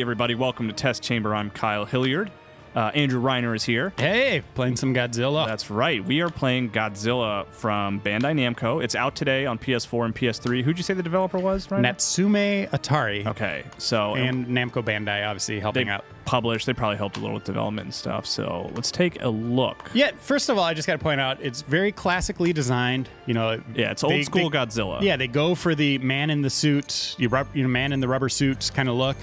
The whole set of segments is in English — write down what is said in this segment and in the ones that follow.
everybody. Welcome to Test Chamber. I'm Kyle Hilliard. Andrew Reiner is here. Hey, playing some Godzilla. That's right. We are playing Godzilla from Bandai Namco. It's out today on PS4 and PS3. Who'd you say the developer was, Reiner? Natsume Atari. Okay, so... And Namco Bandai, obviously, helping out. They probably helped a little with development and stuff, so let's take a look. Yeah, first of all, I just got to point out, it's very classically designed. You know, yeah, it's old school Godzilla. Yeah, they go for the man in the suit, man in the rubber suit kind of look.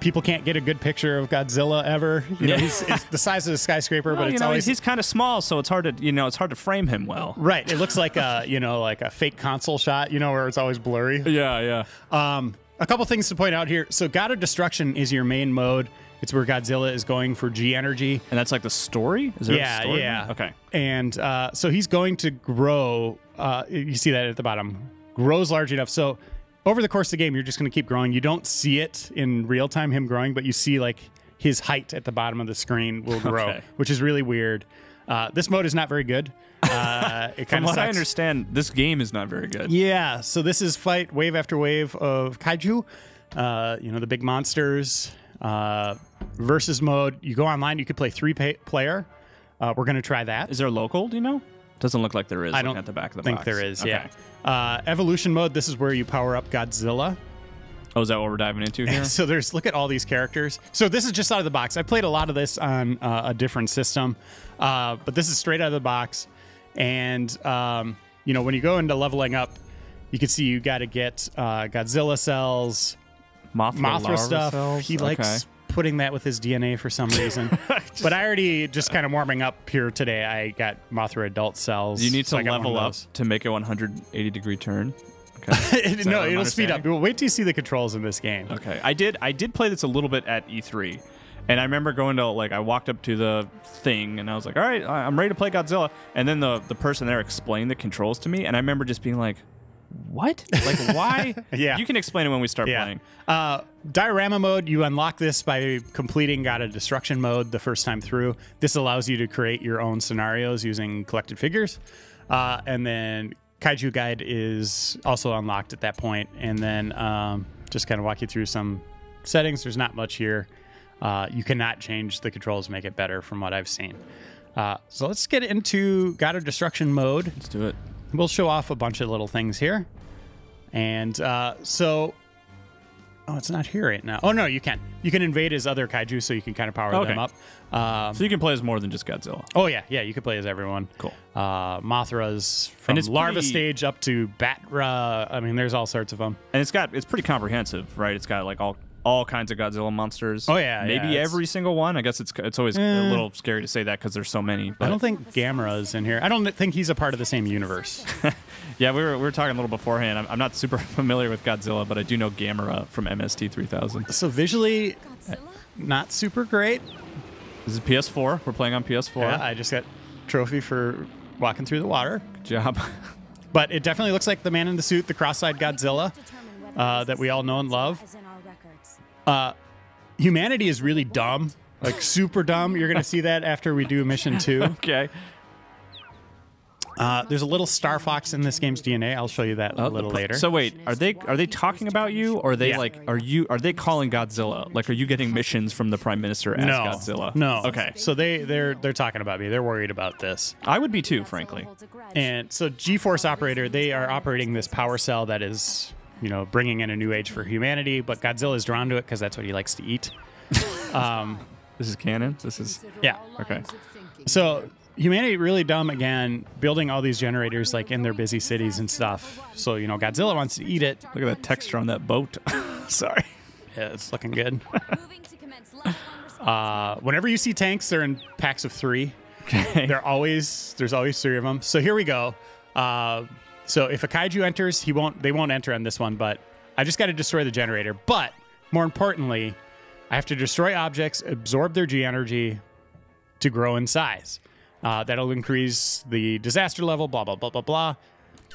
People can't get a good picture of Godzilla ever. You know, he's the size of a skyscraper, but it's always he's kind of small, so it's hard to frame him well. Right. It looks like like a fake console shot, where it's always blurry. Yeah. A couple things to point out here. So God of Destruction is your main mode. It's where Godzilla is going for G energy. And that's like the story? Is there a story? Yeah. Okay. And so he's going to grow. You see that at the bottom. Grows large enough. So over the course of the game, you're just going to keep growing. You don't see it in real time, him growing, but you see like his height at the bottom of the screen will grow, which is really weird. This mode is not very good. It From what sucks. I understand, this game is not very good. Yeah, so this is fight wave after wave of kaiju. The big monsters. Versus mode. You go online. You could play 3-player. We're going to try that. Is there local? Do you know? Doesn't look like there is. I don't at the back of the think box. there is. Okay. Yeah. Evolution mode. This is where you power up Godzilla. Oh, is that what we're diving into here? So look at all these characters. So this is just out of the box. I played a lot of this on a different system, but this is straight out of the box. And when you go into leveling up, you can see you got to get Godzilla cells, Mothra stuff. Cells? He likes putting that with his DNA for some reason. But I already just kind of warming up here today. I got Mothra adult cells. You need to so level up to make a 180-degree turn. Okay. No, it'll speed up. Wait till you see the controls in this game. Okay, I did play this a little bit at E3, and I remember going to I walked up to the thing and I was like, all right, I'm ready to play Godzilla, and then the person there explained the controls to me, and I remember just being like, what? Like, why? Yeah. You can explain it when we start playing. Diorama mode, you unlock this by completing God of Destruction mode the first time through. This allows you to create your own scenarios using collected figures. And then Kaiju Guide is also unlocked at that point. And then just kind of walk you through some settings. There's not much here. You cannot change the controls to make it better from what I've seen. So let's get into God of Destruction mode. Let's do it. We'll show off a bunch of little things here. And oh, it's not here right now. Oh, no, you can. You can invade his other kaiju, so you can kind of power them up. So you can play as more than just Godzilla. Oh, yeah. Yeah, you can play as everyone. Cool. Mothra's from larva stage up to Batra. I mean, there's all sorts of them. And it's pretty comprehensive, right? It's got like all kinds of Godzilla monsters. Oh, yeah. Maybe every single one. I guess it's always a little scary to say that because there's so many. But I don't think Gamera's in here. I don't think he's a part of the same universe. Yeah, we were talking a little beforehand. I'm not super familiar with Godzilla, but I do know Gamera from MST 3000. So visually, not super great. This is PS4. We're playing on PS4. Yeah, I just got trophy for walking through the water. Good job. But it definitely looks like the man in the suit, the cross-eyed Godzilla that we all know and love. Humanity is really dumb, like super dumb. You're going to see that after we do mission 2. Okay. There's a little Star Fox in this game's DNA. I'll show you that a little later. So wait, are they talking about you, or are they are they calling Godzilla? Like, are you getting missions from the Prime Minister as Godzilla? No. Okay. So they're talking about me. They're worried about this. I would be too, frankly. And so G-Force Operator, they are operating this power cell that is, bringing in a new age for humanity. But Godzilla is drawn to it because that's what he likes to eat. This is canon. This is okay. So humanity really dumb again, building all these generators like in their busy cities and stuff. So Godzilla wants to eat it. Look at that texture on that boat. Sorry. Yeah, it's looking good. Whenever you see tanks, they're in packs of 3. Okay. There's always 3 of them. So here we go. So if a kaiju enters, they won't enter on this one, but I just got to destroy the generator. But more importantly, I have to destroy objects, absorb their G energy to grow in size. That'll increase the disaster level, blah, blah, blah, blah, blah.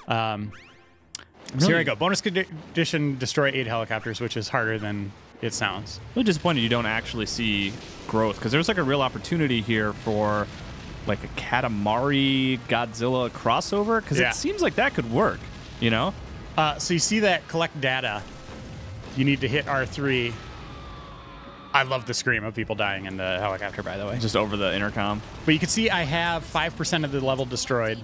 So here I go. Bonus condition, destroy 8 helicopters, which is harder than it sounds. I'm really disappointed you don't actually see growth, because there's like a real opportunity here for like a Katamari Godzilla crossover, because it seems like that could work, So you see that collect data. You need to hit R3 I love the scream of people dying in the helicopter, by the way. Just over the intercom. But you can see I have 5% of the level destroyed.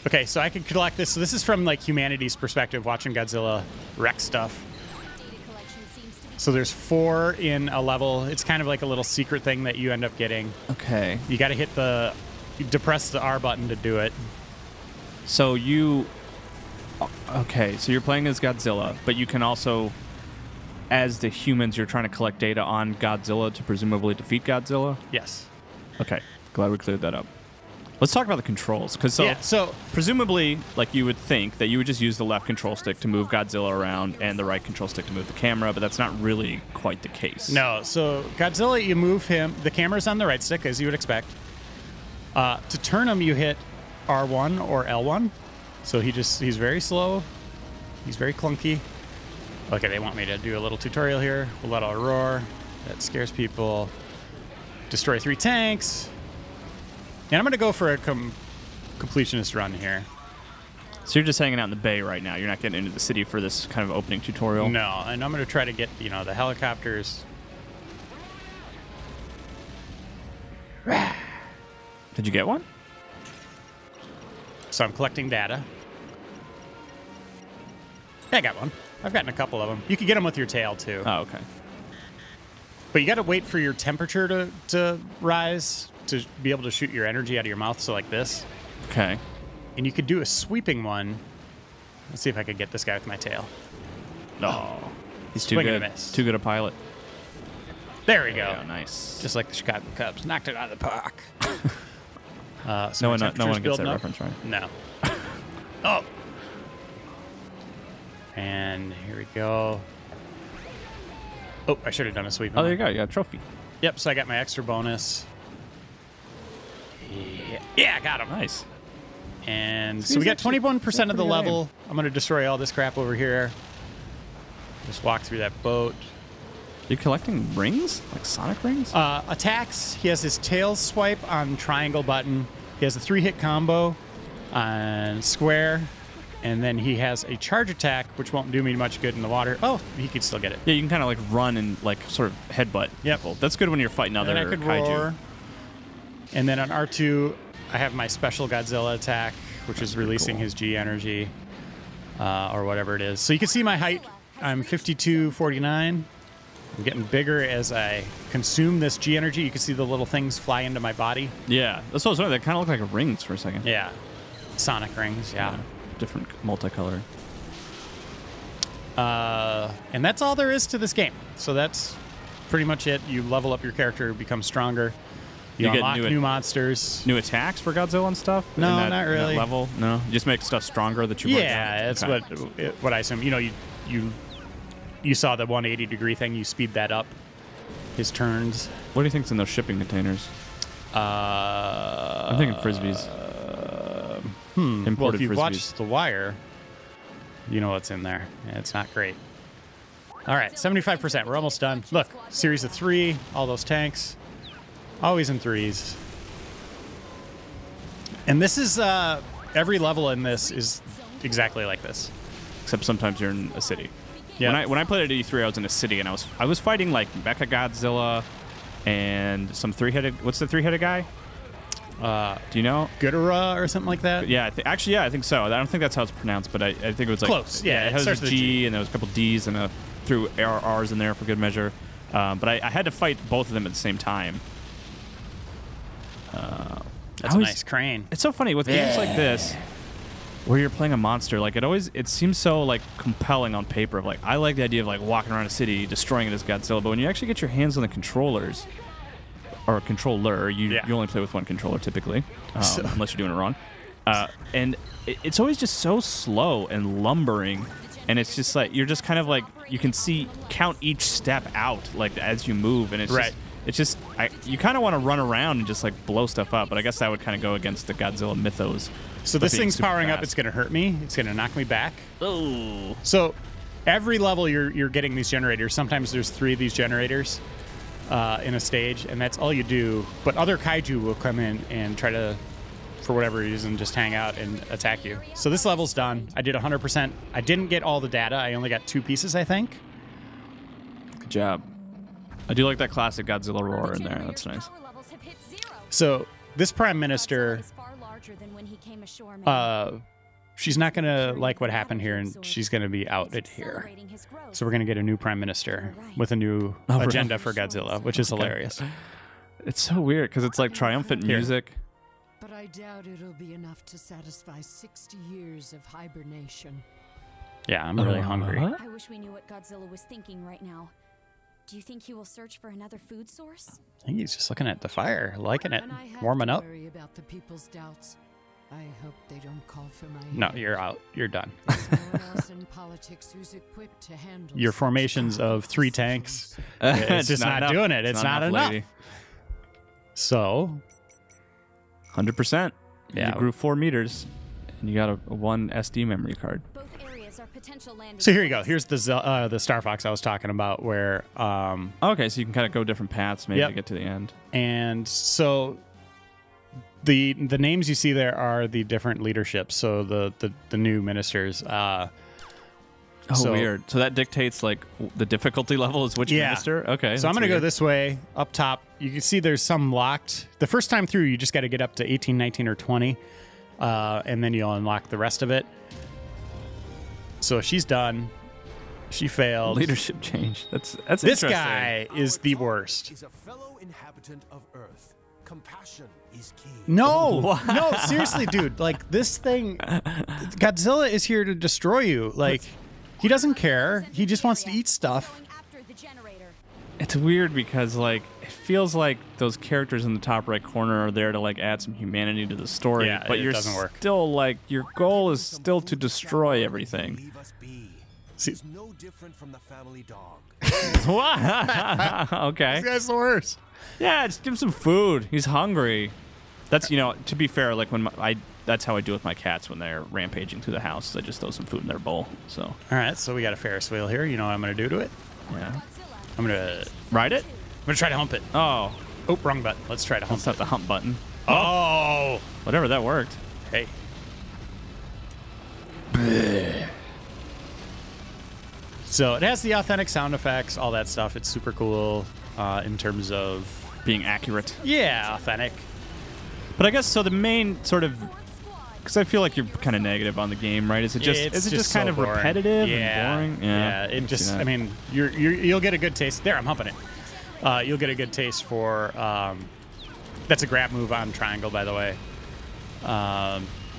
Okay, so I can collect this. So this is from like humanity's perspective, watching Godzilla wreck stuff. So there's 4 in a level. It's kind of like a little secret thing that you end up getting. Okay. You got to hit you depress the R button to do it. So okay, so you're playing as Godzilla, but you can also, as the humans, you're trying to collect data on Godzilla to presumably defeat Godzilla? Yes. Okay, glad we cleared that up. Let's talk about the controls, because so presumably, like you would think that you would just use the left control stick to move Godzilla around and the right control stick to move the camera, but that's not really quite the case. No, so Godzilla, you move him. The camera's on the right stick, as you would expect. To turn him, you hit R1 or L1. So he's very slow. He's very clunky. Okay, they want me to do a little tutorial here. We'll let out a roar. That scares people. Destroy 3 tanks. And I'm going to go for a completionist run here. So you're just hanging out in the bay right now. You're not getting into the city for this kind of opening tutorial? No, and I'm going to try to get, the helicopters. Did you get one? So I'm collecting data. I got one. I've gotten a couple of them. You can get them with your tail, too. Oh, okay. But you got to wait for your temperature to rise to be able to shoot your energy out of your mouth, so like this. Okay. And you could do a sweeping one. Let's see if I could get this guy with my tail. No. He's too Swing and good. a miss. Too good a pilot. There we go. Yeah, nice. Just like the Chicago Cubs. Knocked it out of the park. So No my one temperature's gets building that up. reference, right? No. Oh. And here we go. Oh, I should have done a sweeping Oh, there one. you go. You got a trophy. Yep, so I got my extra bonus. Yeah, I got him. Nice. And so He's we got actually 21% of the pretty level. I'm going to destroy all this crap over here. Just walk through that boat. Are you collecting rings? Like Sonic rings? Attacks, he has his tail swipe on triangle button. He has a 3-hit combo on square. And then he has a charge attack, which won't do me much good in the water. Oh, he could still get it. Yeah, you can kind of like run and like sort of headbutt. Yep. people. That's good when you're fighting other And I could kaiju. roar. And then on R2, I have my special Godzilla attack, which is releasing cool. his G energy, or whatever it is. So you can see my height. I'm 52.49. I'm getting bigger as I consume this G energy. You can see the little things fly into my body. Yeah, that's what I was wondering. They kind of look like rings for a second. Yeah. Sonic rings, yeah. Different multicolor. And that's all there is to this game. So that's pretty much it. You level up your character, become stronger. You get unlock new monsters. New attacks for Godzilla and stuff? No, in that, not in that really. level? No? You just make stuff stronger that you work Yeah, on? that's Okay. what I assume. You saw the 180-degree thing. You speed that up. His turns. What do you think's in those shipping containers? I'm thinking frisbees. Well, Imported if you've frisbees. watched The Wire, you know what's in there. It's not great. All right, 75%. We're almost done. Look, series of 3, all those tanks. Always in 3s. And this is, every level in this is exactly like this. Except sometimes you're in a city. Yeah. When I played at E3, I was in a city and I was fighting like Mecha Godzilla and some 3-headed. What's the 3-headed guy? Do you know? Ghidorah or something like that? Yeah, I think so. I don't think that's how it's pronounced, but I think it was like Close. Yeah, it it has a starts with a G, G. and there was a couple D's and threw R's in there for good measure. But I had to fight both of them at the same time. That's a nice crane. It's so funny with games like this, where you're playing a monster. Like it seems so like compelling on paper. Of like I like the idea of like walking around a city, destroying it as Godzilla. But when you actually get your hands on the controllers, or a controller, you only play with one controller typically, unless you're doing it wrong. And it's always just so slow and lumbering. And it's just like you're just kind of like you can count each step out like as you move, and it's just you kind of want to run around and just like blow stuff up, but I guess that would kind of go against the Godzilla mythos. So this thing's powering up. fast. It's going to hurt me. It's going to knock me back. Oh, So every level you're getting these generators. Sometimes there's 3 of these generators in a stage, and that's all you do. But other kaiju will come in and try to, for whatever reason, just hang out and attack you. So this level's done. I did 100%. I didn't get all the data. I only got 2 pieces, I think. good job. I do like that classic Godzilla roar in there. That's nice. So this prime minister, she's not going to like what happened here, and she's going to be outed here. So we're going to get a new prime minister with a new agenda for Godzilla, which is hilarious. It's so weird because it's like triumphant music. But I doubt it'll be enough to satisfy 60 years of hibernation. Yeah, I'm really hungry. I wish we knew what Godzilla was thinking right now. Do you think he will search for another food source? I think he's just looking at the fire, liking it, And I have warming to up. worry about the people's doubts. I hope they don't call for my No, head. you're out. You're done. There's no one else in politics who's equipped to handle Your such formations of 3 tanks, it's just not enough. doing it. It's not enough. lady. So, 100%. Yeah. You grew 4 meters, and you got a 1 SD memory card. Both areas are potential landing so here you go. sites. Here's the Star Fox I was talking about, where Okay, so you can kind of go different paths maybe Yep. to get to the end. and so the names you see there are the different leaderships. So the new ministers. Oh, So- weird. So that dictates like the difficulty level is which Yeah. minister? Okay. So I'm that's going to go weird. this way up top. You can see there's some locked. The first time through, you just got to get up to 18, 19, or 20, and then you'll unlock the rest of it. So she's done. She failed. leadership change. That's This interesting. guy is the worst. Is a fellow inhabitant of Earth. Compassion is key. No, no, seriously, dude. Like this thing, Godzilla is here to destroy you. Like he doesn't care. He just wants to eat stuff. Going after the generator. It's weird because like it feels like those characters in the top right corner are there to like add some humanity to the story. Yeah, but it you're doesn't work. still like your goal is still to destroy everything. Leave us be. See- He's no different from the family dog. Okay. guy's the worst. Yeah, just give him some food. He's hungry. That's to be fair, like when that's how I do with my cats when they're rampaging through the house. I just throw some food in their bowl. So All right, so we got a Ferris wheel here. You know what I'm going to do to it? yeah, I'm going to ride it. try to hump it. Oh, Oh, wrong button. Let's try to hump that's not the hump button. Oh, Whatever, that worked. hey. So it has the authentic sound effects, all that stuff. It's super cool in terms of, Being accurate. yeah, authentic. But I guess so. The main sort of, because I feel like you're kind of negative on the game, right? Is it just It's just so kind of boring. repetitive Yeah, and boring? Yeah, I it can see just, that. I mean, you'll get a good taste. There, I'm humping it. You'll get a good taste for, that's a grab move on triangle, by the way.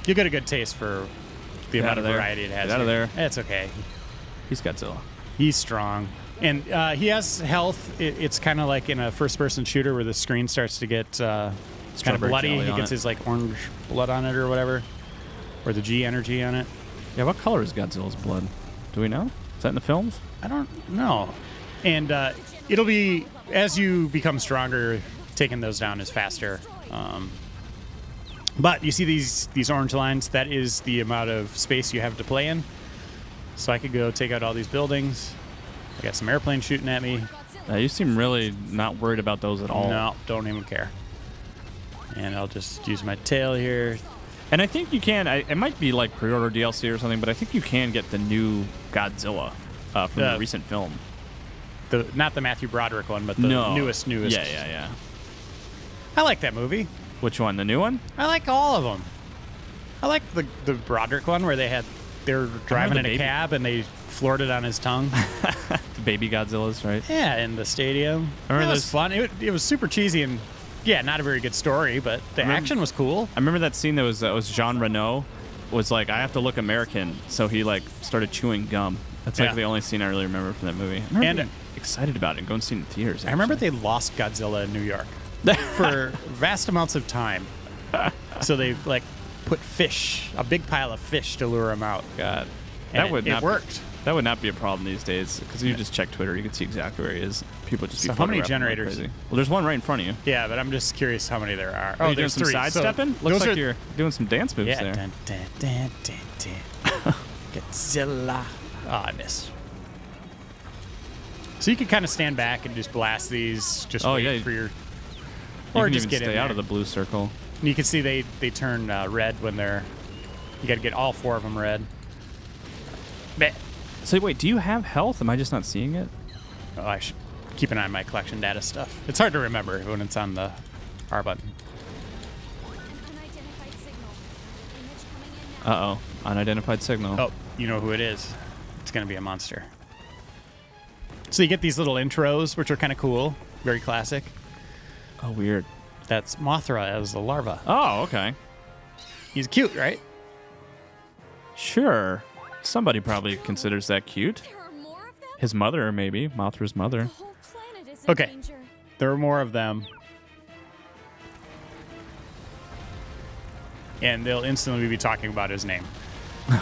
You'll get a good taste for the Get amount out of of there. variety it has. Get out of here. there. It's okay. he's Godzilla. He's strong. And he has health. It's kind of like in a first-person shooter where the screen starts to get kind of Strawberry bloody. jelly He on gets it. his like orange blood on it or whatever, or the G energy on it. Yeah, what color is Godzilla's blood? Do we know? Is that in the films? I don't know. And it'll be, as you become stronger, taking those down is faster. But you see these orange lines? That is the amount of space you have to play in. So I could go take out all these buildings. I got some airplanes shooting at me. You seem really not worried about those at all. No, don't even care. And I'll just use my tail here. And I think you can. It might be like pre-order DLC or something, but I think you can get the new Godzilla from the recent film. Not the Matthew Broderick one, but the newest. Yeah. I like that movie. Which one? The new one? I like all of them. I like the Broderick one where they were driving the in a baby. cab and they floored it on his tongue. The baby Godzillas, right? Yeah, in the stadium. I remember It was this- fun. It was super cheesy and yeah, not a very good story, but the action was cool. I remember that scene that was Jean Reno was like, I have to look American, so he like started chewing gum. That's like Yeah. the only scene I really remember from that movie. I remember And- being excited about it and going to see it in theaters. I remember actually. they lost Godzilla in New York for vast amounts of time. So they like put fish, a big pile of fish to lure him out. God, And that would it not worked. That would not be a problem these days because you just check Twitter, you can see exactly where he is. People just So be how many photographing him like generators? crazy. Well, there's one right in front of you. Yeah, but I'm just curious how many there are. Are you doing there's some three. sidestepping? So Looks those like are- you're doing some dance moves Yeah. there. Dun, dun, dun, dun, dun. Godzilla. Oh, I missed. So you can kind of stand back and just blast these. Just Oh, wait yeah. for your. You Or can just even get in stay out there. of the blue circle. And you can see they turn red when they're. You got to get all 4 of them red. Bleh. So wait, do you have health? Am I just not seeing it? Oh, I should. keep an eye on my collection data stuff. It's hard to remember when it's on the R button. An unidentified signal. Image coming in now. Uh-oh. Unidentified signal. Oh, you know who it is. It's going to be a monster. So you get these little intros, which are kind of cool. Very classic. Oh, weird. That's Mothra as a larva. Oh, okay. He's cute, right? Sure. Somebody probably considers that cute. There are more of them? His mother, maybe. Mothra's The mother. whole planet is in Okay. danger. There are more of them. And they'll instantly be talking about his name.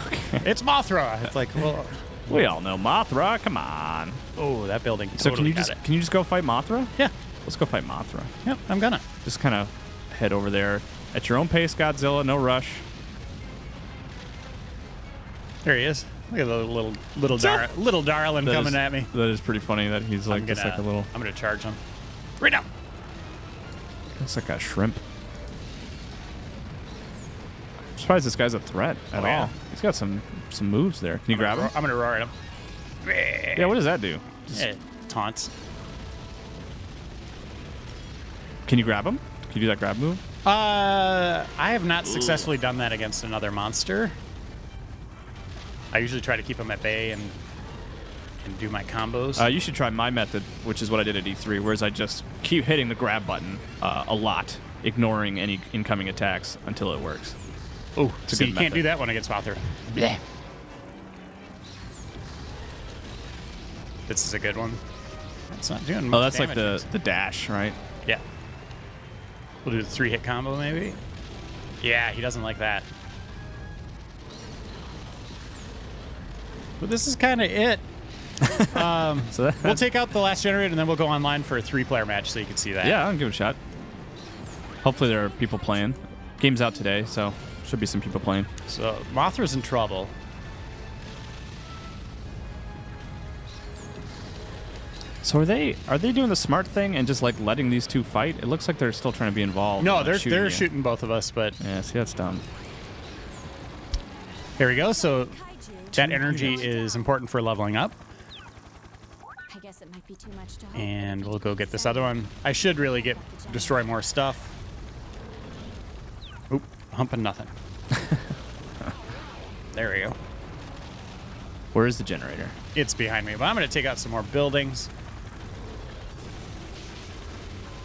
Okay. It's Mothra. It's like, well, We all know Mothra. Come on. oh, that building So totally can got it. you just go fight Mothra? Yeah. Let's go fight Mothra. Yep, I'm gonna. Just kind of head over there at your own pace, Godzilla. No rush. There he is. Look at the little darling That coming is- at me. That is pretty funny that he's like I'm just like a little. I'm gonna charge him. Right now. Looks like a shrimp. I'm surprised this guy's a threat at Oh, yeah. all. He's got some moves there. Can you grab him? I'm gonna roar at him. Yeah. What does that do? Yeah, taunts. Can you grab him? Can you do that grab move? I have not successfully done that against another monster. I usually try to keep him at bay and do my combos. You should try my method, which is what I did at E3, whereas I just keep hitting the grab button a lot, ignoring any incoming attacks until it works. Oh, a see, good you can't method. do that one against Mothra. Blech. This is a good one. That's not doing much Oh, that's like damage. the dash, right? Yeah. We'll do the 3-hit combo, maybe? Yeah, he doesn't like that. But this is kind of it. So that, We'll take out the last generator, and then we'll go online for a 3-player match so you can see that. yeah, I'll give it a shot. Hopefully there are people playing. Game's out today, so should be some people playing. So Mothra's in trouble. So are they doing the smart thing and just like letting these two fight? It looks like they're still trying to be involved. No, in, they're you. shooting both of us, but Yeah, see, that's dumb. here we go. So Kaiju. that energy is important for leveling up. I guess it might be too much to hope. And we'll go get this other one. I should really destroy more stuff. Oop, humping nothing. There we go. Where is the generator? It's behind me, but I'm going to take out some more buildings.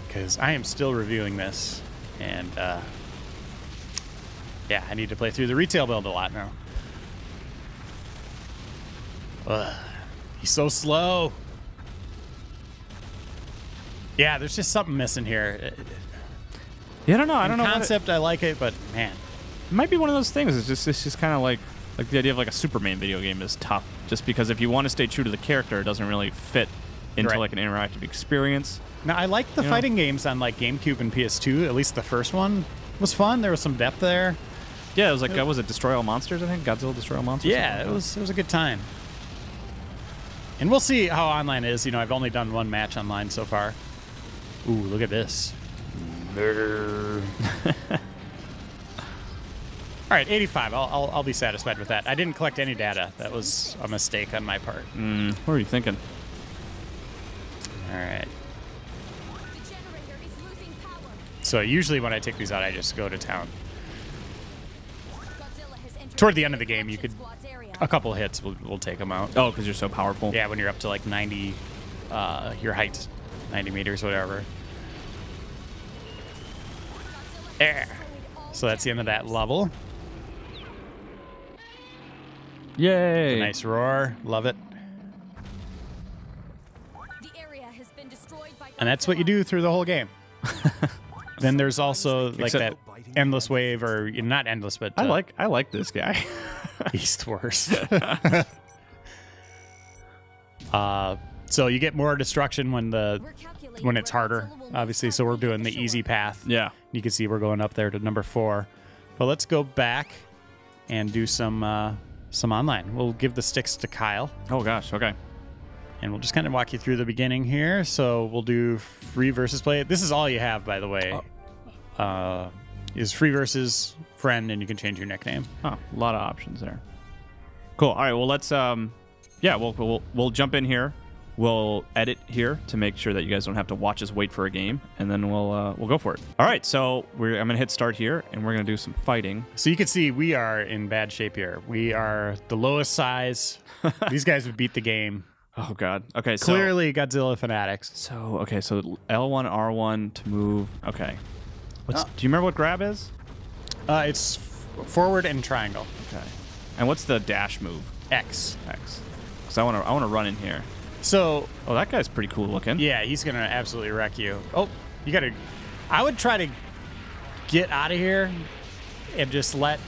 Because I am still reviewing this. And, yeah, I need to play through the retail build a lot now. Ugh, he's so slow. Yeah, there's just something missing here. Yeah, I don't know. I don't know. What Concept, I like it, but man. it might be one of those things. It's just kind of like the idea of like a Superman video game is tough. Just because if you want to stay true to the character, it doesn't really fit into Right. like an interactive experience. Now, I like the Yeah. fighting games on like GameCube and PS2. At least the first one was fun. There was some depth there. Yeah, it was like was it Destroy All Monsters? I think Godzilla Destroy All Monsters. Yeah, it was a good time. And we'll see how online is. You know, I've only done one match online so far. Ooh, look at this. All right, 85. I'll be satisfied with that. I didn't collect any data. That was a mistake on my part. What are you thinking? All right. The generator is losing power. So usually when I take these out, I just go to town. Godzilla has entered Toward the end of the game, you Action could Squad's area. a couple hits will take them out. Oh, because you're so powerful. Yeah, when you're up to like 90, your height, 90 meters, whatever. There. So that's the end of that level. Yay! Nice roar. Love it. The area has been destroyed by And that's what you do through the whole game. Then there's also like Except- that endless wave, or not endless, but I like this guy. he's the worst. So you get more destruction when it's harder, obviously. So we're doing the easy path. Yeah. You can see we're going up there to number 4. But let's go back and do some online. We'll give the sticks to Kyle, Oh gosh. Okay. and we'll just kind of walk you through the beginning here. So we'll do free versus play. This is all you have, by the way. Is free versus friend, and you can change your nickname. Oh, a lot of options there. Cool. All right. Well, let's we'll jump in here. we'll edit here to make sure that you guys don't have to watch us wait for a game, and then we'll go for it. All right, so I'm gonna hit start here, and we're gonna do some fighting. So you can see we are in bad shape here. We are the lowest size. These guys would beat the game. Oh God. Okay. So, Clearly Godzilla fanatics. So L1 R1 to move. Okay. Do you remember what grab is? It's forward and triangle. Okay. And what's the dash move? X. Because I want to run in here. So, Oh, that guy's pretty cool looking. yeah, he's going to absolutely wreck you. Oh, you got to... I would try to get out of here and just let...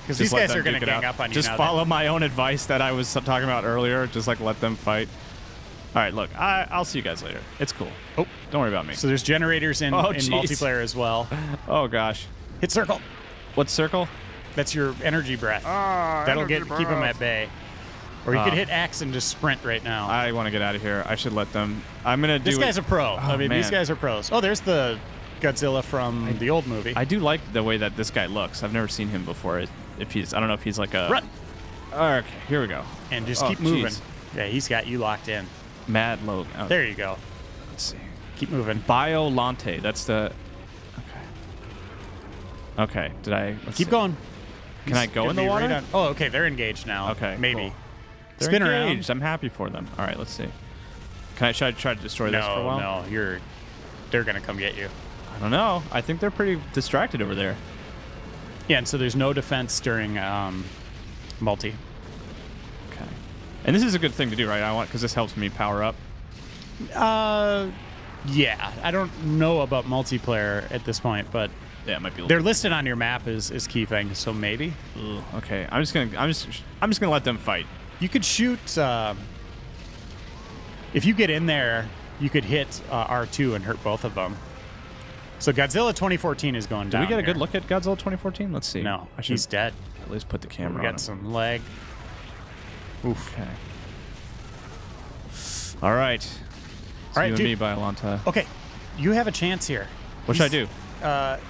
Because these let guys them are going to duke it gang out. up on you Just now. follow my own advice that I was talking about earlier. Just like let them fight. All right, look, I'll see you guys later. It's cool. Oh, don't worry about me. so there's generators in jeez. multiplayer as well. Oh gosh. Hit circle. What's circle? That's your energy breath. That'll keep them at bay. Or you could hit X and just sprint right now. I want to get out of here. I should let them. I'm gonna do. This guy's a pro. I mean, man. these guys are pros. Oh, there's the Godzilla from the old movie. I do like the way that this guy looks. I've never seen him before. I don't know if he's like a. Run. Okay, here we go. And just keep moving. Geez. Yeah, he's got you locked in. Mad Logan. Oh, There you go. let's see. Keep moving. Biolante. That's the. Okay. Did I? Keep going. Can I go in the water? Oh, okay. They're engaged now. Okay. Maybe. Cool. They're Spin engaged. around. I'm happy for them. All right. Let's see. Should I try to destroy this for a while? No. They're gonna come get you. I don't know. I think they're pretty distracted over there. Yeah, and so there's no defense during multi. Okay. And this is a good thing to do, right? Because this helps me power up. Yeah. I don't know about multiplayer at this point, but Yeah, it might be. they're listed on your map as key things, so maybe. Ugh, okay. I'm just gonna let them fight. You could shoot. If you get in there, you could hit R2 and hurt both of them. So Godzilla 2014 is going down. Did we get a good here. look at Godzilla 2014? Let's see. No, I should he's dead. at least put the camera We on got him. some leg. Oof. Okay. All right. It's All right, you and dude. me, Biolanta. Okay, you have a chance here. What should I do?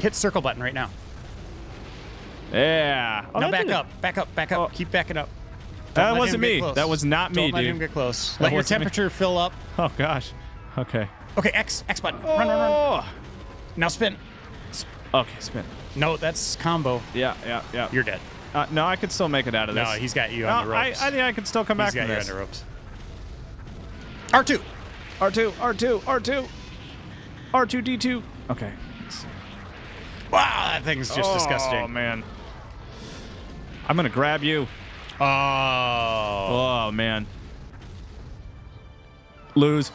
Hit circle button right now. Yeah. Oh, now that back up. Oh. Keep backing up. That Don't let wasn't him get me. close. That was not me, Don't let dude. him get close. That Let your wasn't me. temperature fill up. Oh gosh. Okay. Okay, X button. Run. Oh. Now spin. Okay, spin. No, that's combo. Yeah. You're dead. No, I could still make it out of this. No, he's got you on the ropes. I think I could still come back He's from got you this. on the ropes. R2. R2. R2D2. Okay. Let's see. Wow, that thing's just disgusting. Oh man. I'm gonna grab you. Oh. Oh man. Lose.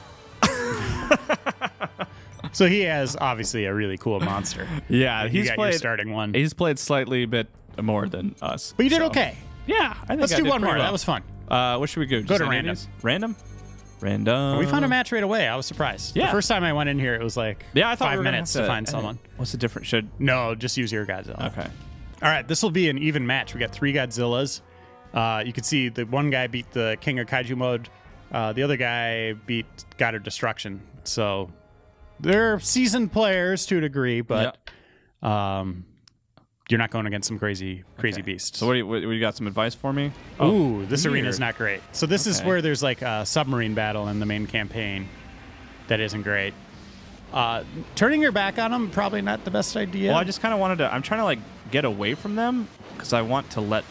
So he has obviously a really cool monster. Yeah, You got your starting one. He's played slightly bit more than us. But you did so. okay. Yeah, I think Let's I do did one pretty more. well. That was fun. What should we go? Go to any of random. these? Random. We found a match right away. I was surprised. Yeah. The first time I went in here, it was like Yeah, I thought 5 we were gonna minutes have to find someone. What's the difference? Should No, just use your Godzilla. okay. All right, this will be an even match. We got 3 Godzillas. You can see the one guy beat the King of Kaiju mode. The other guy beat God of Destruction. So they're seasoned players to a degree, but you're not going against some crazy beasts. So what do you got? Some advice for me? Ooh, this weird. arena's not great. So this is Okay. where there's like a submarine battle in the main campaign that isn't great. Turning your back on them, probably not the best idea. Well, I just kind of wanted to. I'm trying to like get away from them because I want to let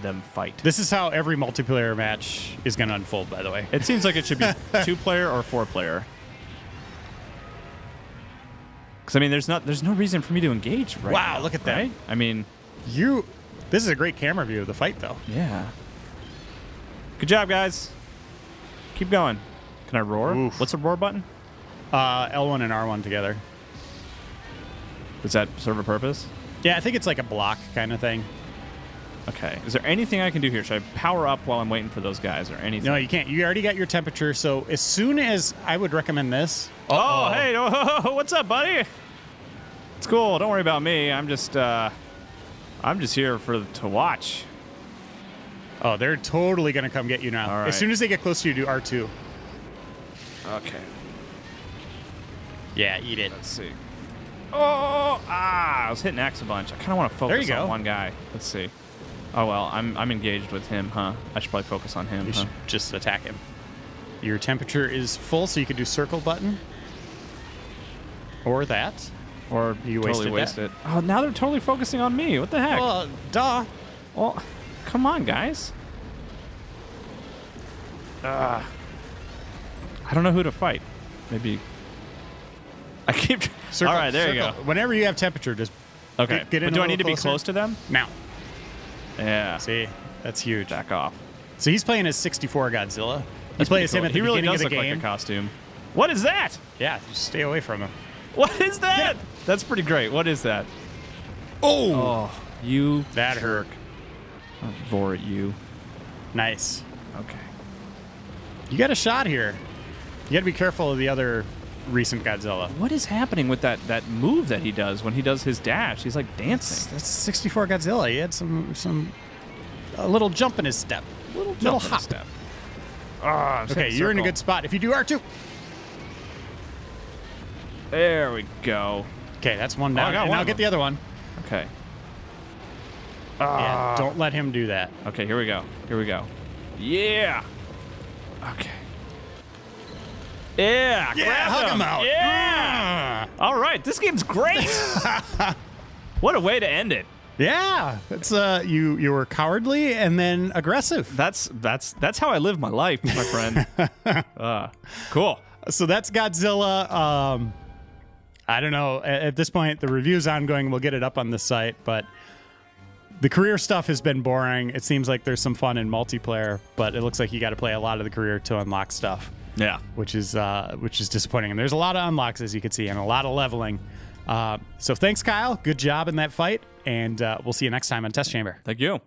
them fight. This is how every multiplayer match is going to unfold, by the way. It seems like it should be 2-player or 4-player. Because I mean, there's no reason for me to engage right Wow, now, look at that. right? I mean, This is a great camera view of the fight, though. yeah. Good job, guys. Keep going. Can I roar? Oof. What's the roar button? L1 and R1 together. Does that serve a purpose? Yeah, I think it's like a block kind of thing. Okay. Is there anything I can do here? Should I power up while I'm waiting for those guys or anything? No, you can't. You already got your temperature, so as soon as I would recommend this. Oh, hey, what's up, buddy? It's cool. Don't worry about me. I'm just here to watch. Oh, they're totally going to come get you now. All right. As soon as they get close to you, do R2. Okay. Yeah, eat it. Let's see. I was hitting X a bunch. I kind of want to There focus you go. on one guy. Let's see. Oh well, I'm engaged with him, huh? I should probably focus on him. You Huh? should just attack him. Your temperature is full, so you could do circle button. Or that. Or You totally wasted waste that. it. Oh, now they're totally focusing on me. What the heck? Well, duh. Well, come on, guys. I don't know who to fight. Maybe. I keep. Circle, All right, there you circle. go. Whenever you have temperature, just Okay. get in but do a I need to little be closer. close to them? now. Yeah. See, that's huge. Back off. So he's playing as 64 Godzilla. You That's play pretty as him cool. at the He really beginning does of the look game. like a costume. What is that? Yeah, just stay away from him. What is that? That's pretty great. What is that? Oh, you. That hurt. I'll roar at you. Nice. Okay. You got a shot here. You got to be careful of the other recent Godzilla. What is happening with that move that he does when he does his dash? He's like dancing. That's 64 Godzilla. He had a little jump in his step. Little hop. Step. Ah, I'm Okay, hitting you're in a circle. good spot. If you do R2. There we go. Okay, that's one down. I got And one now of get them. the other one. Okay. Yeah, don't let him do that. Okay, here we go. Here we go. Yeah. Okay. Yeah. grab hug him out. Yeah. All right, this game's great. What a way to end it. Yeah, it's you were cowardly and then aggressive. That's how I live my life, my friend. Cool. So that's Godzilla. I don't know. At this point, the review's ongoing. We'll get it up on the site, but the career stuff has been boring. It seems like there's some fun in multiplayer, but it looks like you got to play a lot of the career to unlock stuff. Yeah. Which is disappointing. And there's a lot of unlocks, as you can see, and a lot of leveling. So thanks, Kyle. Good job in that fight, and we'll see you next time on Test Chamber. Thank you.